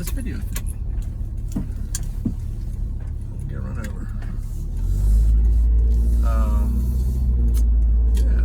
this video thing. Get run over. Yeah.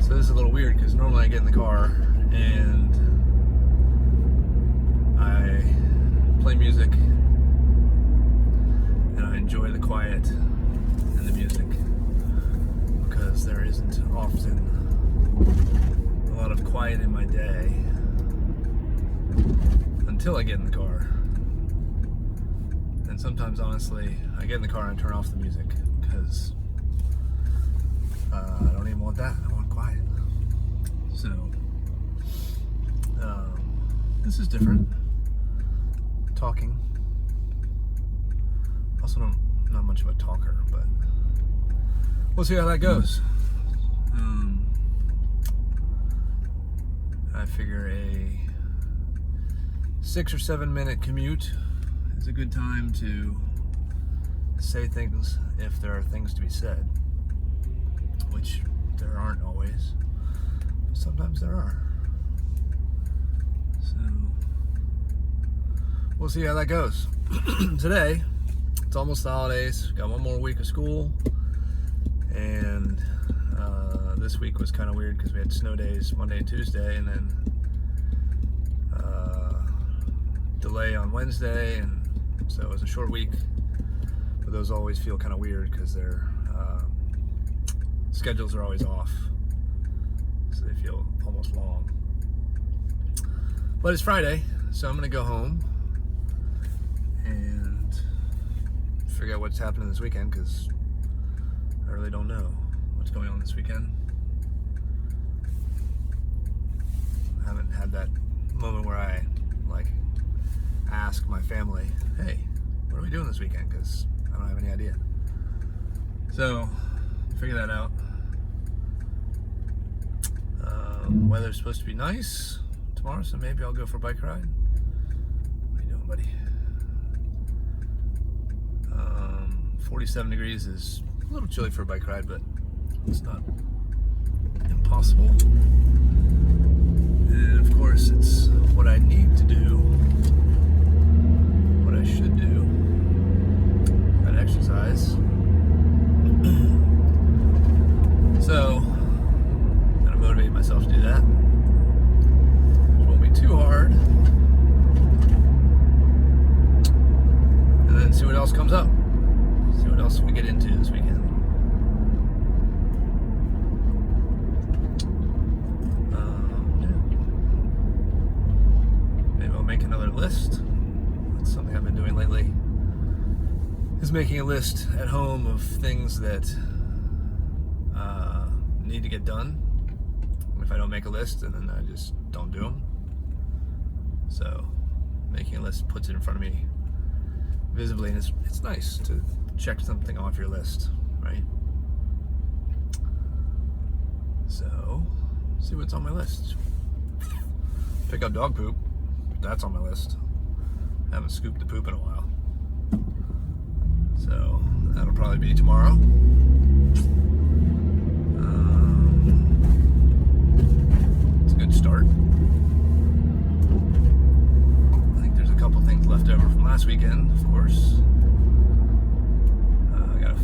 So this is a little weird because normally I get in the car and I play music and I enjoy the quiet and the music because there isn't often a lot of quiet in my day until I get in the car. And sometimes, honestly, I get in the car and I turn off the music because I don't even want that. I want quiet. So this is different. Talking. Also, not much of a talker, but we'll see how that goes. I figure a 6 or 7 minute commute is a good time to say things if there are things to be said, which there aren't always, but sometimes there are. So we'll see how that goes. Today, it's almost the holidays. Got one more week of school, and this week was kind of weird because we had snow days Monday and Tuesday, and then delay on Wednesday, and so it was a short week. But those always feel kind of weird because their schedules are always off, so they feel almost long. But it's Friday, so I'm gonna go home and figure out what's happening this weekend because I really don't know what's going on this weekend. I haven't had that moment where I ask my family, hey, what are we doing this weekend? Because I don't have any idea. So figure that out. Weather's supposed to be nice tomorrow, so maybe I'll go for a bike ride. What are you doing, buddy? 47 degrees is a little chilly for a bike ride, but it's not impossible. And of course, it's what I need to do, what I should do, that exercise. So, I'm gonna motivate myself to do that. It won't be too hard. And then see what else comes up. See what else we get into this weekend. Maybe I'll make another list. That's something I've been doing lately. Is making a list at home of things that need to get done. If I don't make a list, and then I just don't do them. So making a list puts it in front of me visibly, and it's nice to check something off your list, right? So see what's on my list. Pick up dog poop. That's on my list. I haven't scooped the poop in a while, so that'll probably be tomorrow. It's a good start. I think there's a couple things left over from last weekend, of course. I gotta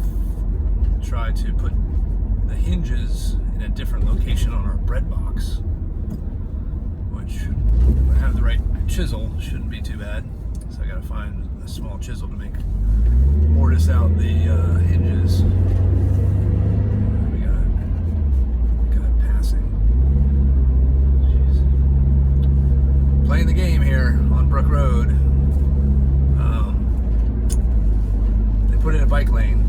try to put the hinges in a different location on our bread box, which, if I have the right chisel, shouldn't be too bad. So I gotta find a small chisel to mortise out the hinges. We got passing. Jeez. Playing the game here on Brook Road. They put in a bike lane,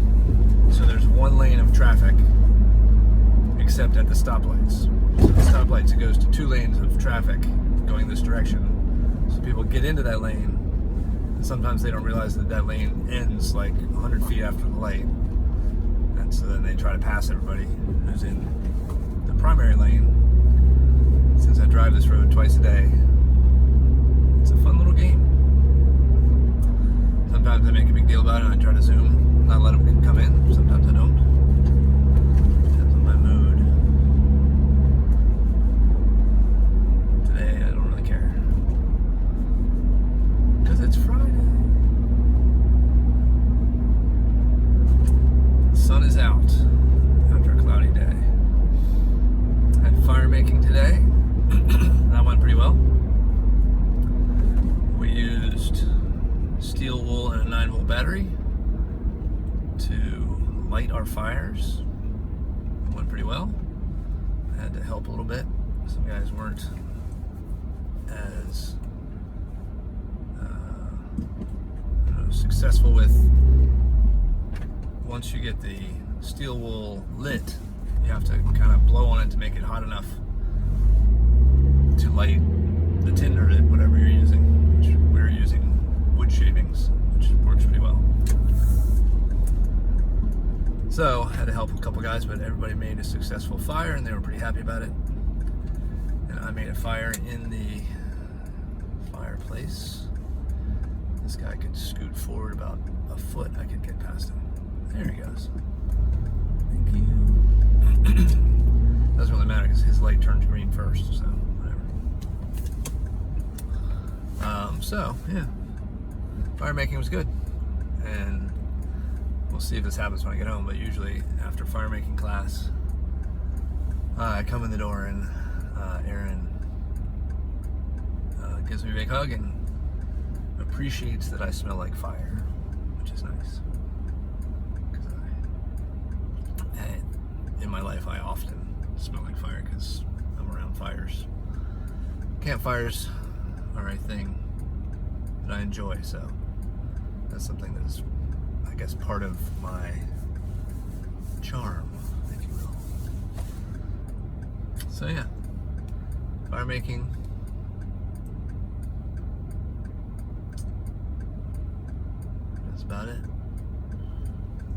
so there's one lane of traffic, except at the stoplights. So the stoplights, it goes to 2 lanes of traffic going this direction. So people get into that lane, and sometimes they don't realize that that lane ends like 100 feet after the light. And so then they try to pass everybody who's in the primary lane. Since I drive this road twice a day, it's a fun little game. Sometimes I make a big deal about it and I try to zoom, not let them come in. Sometimes light our fires. It went pretty well. I had to help a little bit. Some guys weren't as successful with, once you get the steel wool lit, you have to kind of blow on it to make it hot enough to light the tinder, whatever you're using, which we're using wood shavings, which works pretty well. So I had to help a couple guys, but everybody made a successful fire and they were pretty happy about it. And I made a fire in the fireplace. This guy could scoot forward about a foot. I could get past him. There he goes. Thank you. Doesn't really matter because his light turns green first, so whatever. So yeah, fire making was good, and we'll see if this happens when I get home. But usually after fire making class, I come in the door and Aaron gives me a big hug and appreciates that I smell like fire, which is nice. Because in my life, I often smell like fire because I'm around fires. Campfires are a thing that I enjoy, so that's something that is, I guess, part of my charm, if you will. So yeah, fire making. That's about it.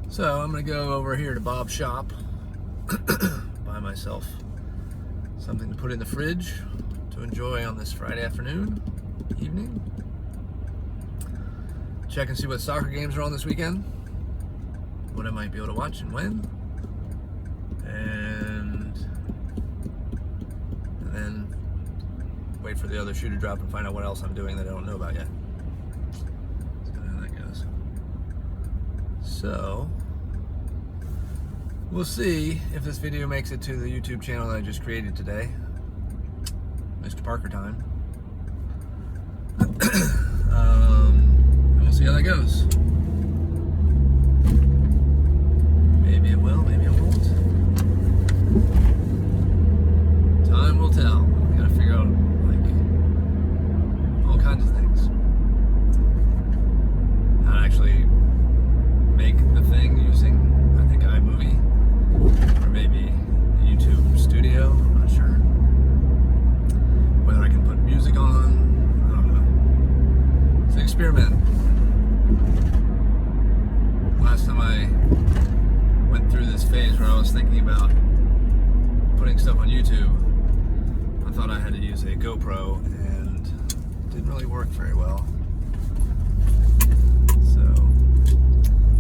So I'm gonna go over here to Bob's shop, buy myself something to put in the fridge to enjoy on this Friday afternoon, evening. Check and see what soccer games are on this weekend, what I might be able to watch and when, and then wait for the other shoe to drop and find out what else I'm doing that I don't know about yet. That's kind of how that goes. So we'll see if this video makes it to the YouTube channel that I just created today, Mr. Parker Time. And we'll see how that goes. Maybe it will, maybe it won't. Time will tell. I gotta figure out like all kinds of things. How to actually make the thing using, I think, iMovie, or maybe YouTube Studio. I'm not sure. Whether I can put music on, I don't know. It's an experiment. Last time I went through this phase where I was thinking about putting stuff on YouTube, I thought I had to use a GoPro and it didn't really work very well. So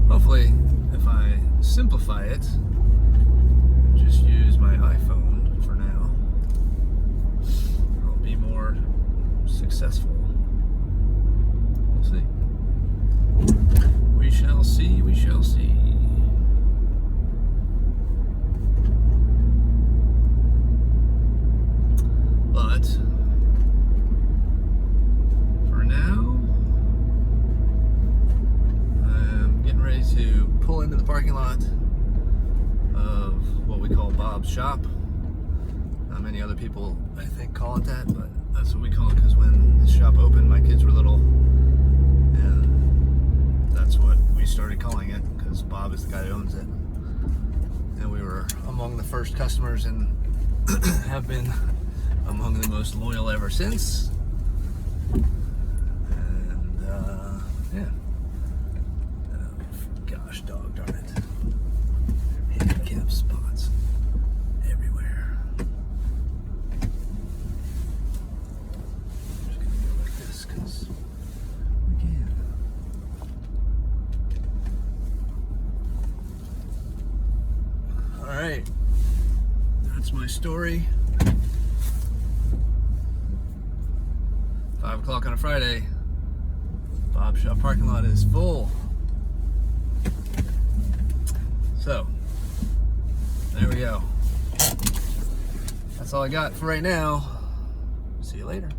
hopefully if I simplify it and just use my iPhone for now, I'll be more successful. We'll see. We shall see, we shall see. But for now, I'm getting ready to pull into the parking lot of what we call Bob's shop. Not many other people, I think, call it that, but that's what we call it because when the shop opened, my kids were little, and that's what we started calling it because Bob is the guy that owns it. And we were among the first customers and have been among the most loyal ever since. And yeah. Gosh, dog darn it. Handicap spots everywhere. I'm just gonna go like this because we can. Alright. That's my story. 5 o'clock on a Friday. Bob's shop parking lot is full. So, there we go. That's all I got for right now. See you later.